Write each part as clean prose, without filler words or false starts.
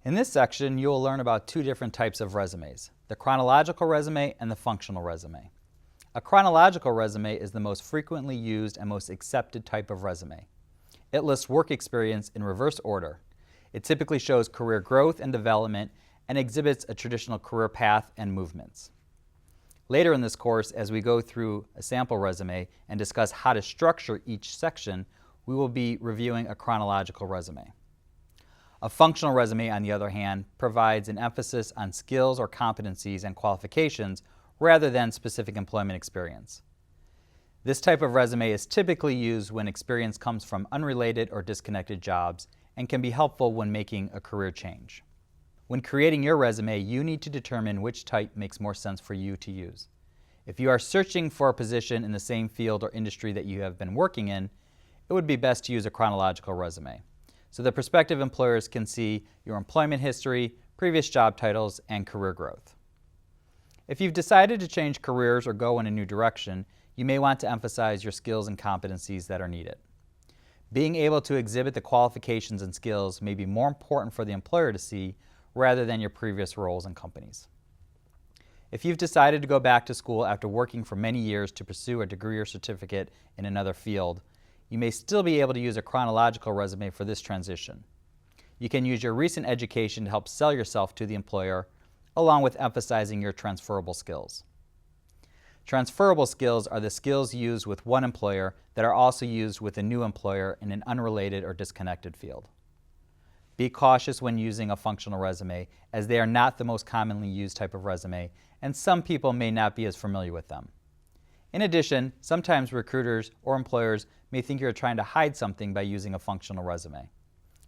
In this section, you will learn about two different types of resumes, the chronological resume and the functional resume. A chronological resume is the most frequently used and most accepted type of resume. It lists work experience in reverse order. It typically shows career growth and development and exhibits a traditional career path and movements. Later in this course, as we go through a sample resume and discuss how to structure each section, we will be reviewing a chronological resume. A functional resume, on the other hand, provides an emphasis on skills or competencies and qualifications rather than specific employment experience. This type of resume is typically used when experience comes from unrelated or disconnected jobs and can be helpful when making a career change. When creating your resume, you need to determine which type makes more sense for you to use. If you are searching for a position in the same field or industry that you have been working in, it would be best to use a chronological resume, so that prospective employers can see your employment history, previous job titles, and career growth. If you've decided to change careers or go in a new direction, you may want to emphasize your skills and competencies that are needed. Being able to exhibit the qualifications and skills may be more important for the employer to see rather than your previous roles and companies. If you've decided to go back to school after working for many years to pursue a degree or certificate in another field, you may still be able to use a chronological resume for this transition. You can use your recent education to help sell yourself to the employer, along with emphasizing your transferable skills. Transferable skills are the skills used with one employer that are also used with a new employer in an unrelated or disconnected field. Be cautious when using a functional resume, as they are not the most commonly used type of resume, and some people may not be as familiar with them. In addition, sometimes recruiters or employers may think you're trying to hide something by using a functional resume.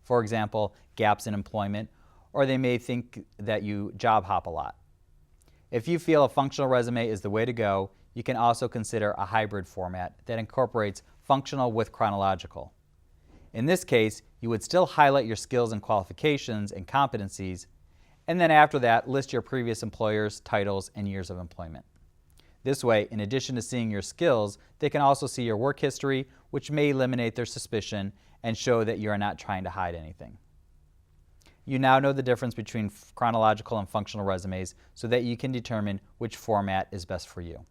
For example, gaps in employment, or they may think that you job hop a lot. If you feel a functional resume is the way to go, you can also consider a hybrid format that incorporates functional with chronological. In this case, you would still highlight your skills and qualifications and competencies, and then after that, list your previous employers, titles, and years of employment. This way, in addition to seeing your skills, they can also see your work history, which may eliminate their suspicion and show that you are not trying to hide anything. You now know the difference between chronological and functional resumes so that you can determine which format is best for you.